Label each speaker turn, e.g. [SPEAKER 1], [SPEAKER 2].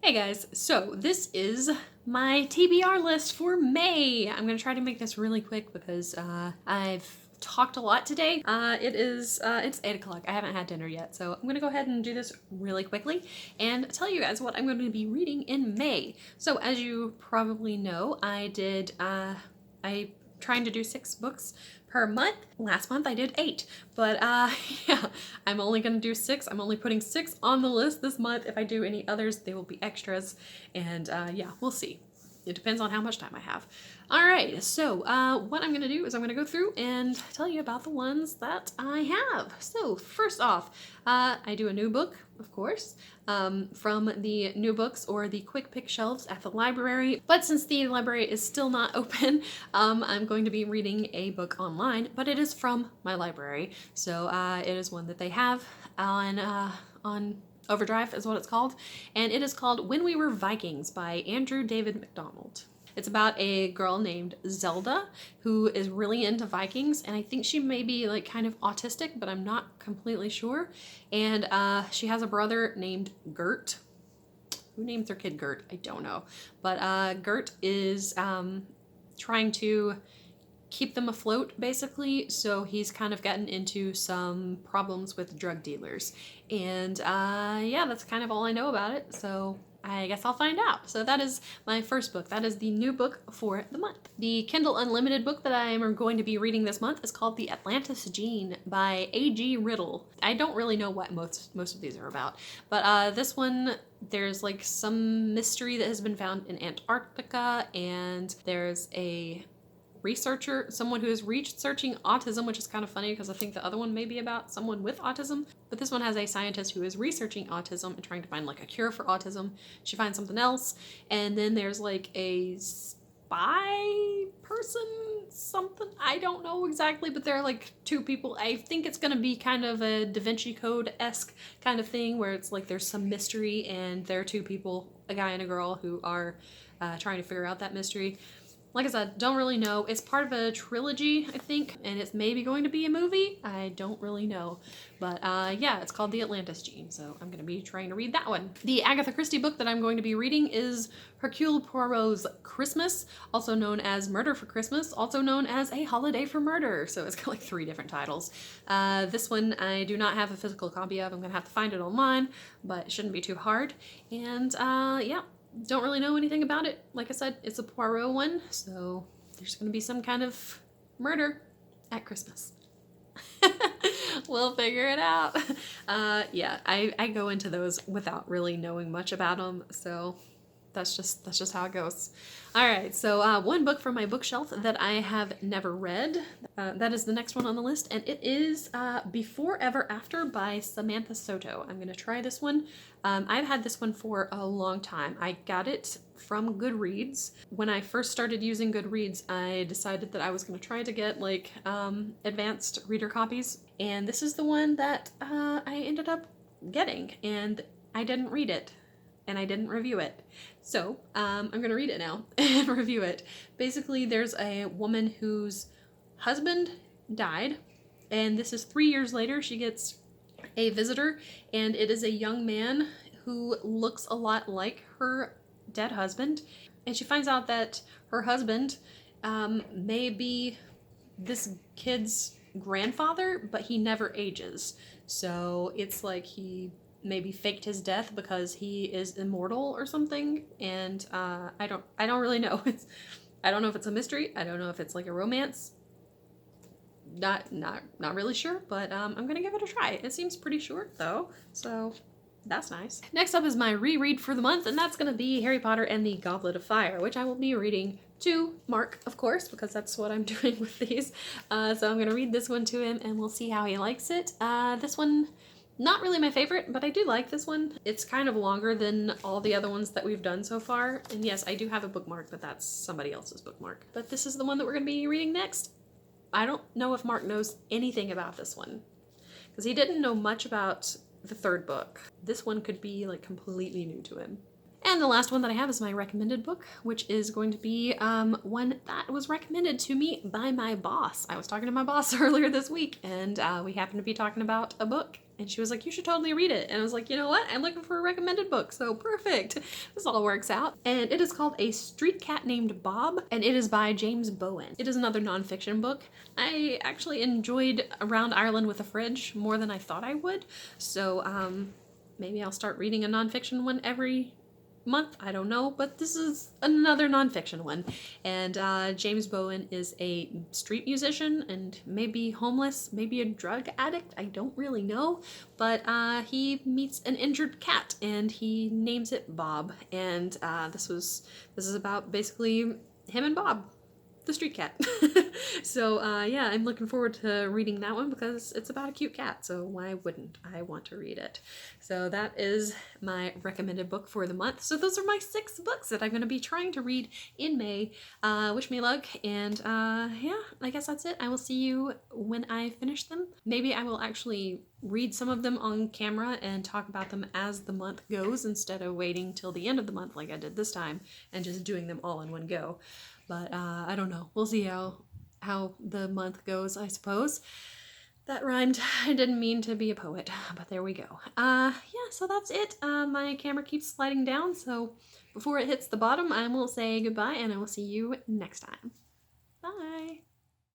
[SPEAKER 1] Hey guys, so this is my TBR list for May. I'm gonna try to make this really quick because I've talked a lot today. It's 8 o'clock. I haven't had dinner yet, so I'm gonna go ahead and do this really quickly and tell you guys what I'm going to be reading in May. So as you probably know, I trying to do 6 books per month. Last month I did 8, but yeah, I'm only gonna do 6. I'm only putting 6 on the list this month. If I do any others, they will be extras, and yeah, we'll see. It depends on how much time I have. All right, so what I'm gonna do is I'm gonna go through and tell you about the ones that I have. So first off, I do a new book, of course, from the new books or the quick pick shelves at the library. But since the library is still not open, I'm going to be reading a book online, but it is from my library. So it is one that they have on Overdrive is what it's called, and it is called When We Were Vikings by Andrew David MacDonald. It's about a girl named Zelda who is really into Vikings, and I think she may be like kind of autistic, but I'm not completely sure. And she has a brother named Gert. Who names their kid Gert? I don't know. But Gert is trying to keep them afloat, basically, so he's kind of gotten into some problems with drug dealers. And yeah, that's kind of all I know about it, so I guess I'll find out. So that is my first book. That is the new book for the month. The Kindle Unlimited book that I am going to be reading this month is called The Atlantis Gene by A.G. Riddle. I don't really know what most of these are about, but this one, there's like some mystery that has been found in Antarctica, and there's a researcher, someone who is researching autism, which is kind of funny because I think the other one may be about someone with autism, but this one has a scientist who is researching autism and trying to find like a cure for autism. She finds something else, and then there's like a spy person, something, I don't know exactly, but there are like 2 people. I think it's gonna be kind of a Da Vinci Code-esque kind of thing where it's like there's some mystery and there are 2 people, a guy and a girl, who are trying to figure out that mystery. Like I said, don't really know. It's part of a trilogy, I think, and it's maybe going to be a movie. I don't really know. But yeah, it's called The Atlantis Gene, so I'm going to be trying to read that one. The Agatha Christie book that I'm going to be reading is Hercule Poirot's Christmas, also known as Murder for Christmas, also known as A Holiday for Murder. So it's got like 3 different titles. This one I do not have a physical copy of. I'm going to have to find it online, but it shouldn't be too hard. And yeah. Don't really know anything about it. Like I said, it's a Poirot one, so there's going to be some kind of murder at Christmas. We'll figure it out. Yeah, I go into those without really knowing much about them, so that's just how it goes. All right, so one book from my bookshelf that I have never read, that is the next one on the list, and it is Before Ever After by Samantha Soto. I'm going to try this one. I've had this one for a long time. I got it from Goodreads. When I first started using Goodreads, I decided that I was going to try to get like advanced reader copies, and this is the one that I ended up getting, and I didn't read it. And I didn't review it. So I'm gonna read it now and review it. Basically, there's a woman whose husband died, and this is 3 years later. She gets a visitor, and it is a young man who looks a lot like her dead husband. And she finds out that her husband may be this kid's grandfather, but he never ages. So it's like he maybe faked his death because he is immortal or something, and I don't really know. I don't know if it's a mystery. I don't know if it's like a romance. Not really sure, but I'm gonna give it a try. It seems pretty short though, so that's nice. Next up is my reread for the month, and that's gonna be Harry Potter and the Goblet of Fire, which I will be reading to Mark, of course, because that's what I'm doing with these. So I'm gonna read this one to him, and we'll see how he likes it. This one, not really my favorite, but I do like this one. It's kind of longer than all the other ones that we've done so far. And yes, I do have a bookmark, but that's somebody else's bookmark. But this is the one that we're going to be reading next. I don't know if Mark knows anything about this one, because he didn't know much about the 3rd book. This one could be like completely new to him. And the last one that I have is my recommended book, which is going to be one that was recommended to me by my boss. I was talking to my boss earlier this week, and we happened to be talking about a book. And she was like, you should totally read it. And I was like, you know what? I'm looking for a recommended book, so perfect. This all works out. And it is called A Street Cat Named Bob, and it is by James Bowen. It is another nonfiction book. I actually enjoyed Around Ireland with a Fridge more than I thought I would. So maybe I'll start reading a nonfiction one every month, I don't know, but this is another nonfiction one. And James Bowen is a street musician and maybe homeless, maybe a drug addict, I don't really know, but he meets an injured cat and he names it Bob. And this is about basically him and Bob, the street cat. So yeah, I'm looking forward to reading that one because it's about a cute cat, so why wouldn't I want to read it? So that is my recommended book for the month. So those are my 6 books that I'm going to be trying to read in May. Wish me luck, and yeah, I guess that's it. I will see you when I finish them. Maybe I will actually read some of them on camera and talk about them as the month goes instead of waiting till the end of the month like I did this time and just doing them all in one go. But I don't know. We'll see how the month goes, I suppose. That rhymed. I didn't mean to be a poet, but there we go. Yeah, so that's it. My camera keeps sliding down, so before it hits the bottom, I will say goodbye, and I will see you next time. Bye!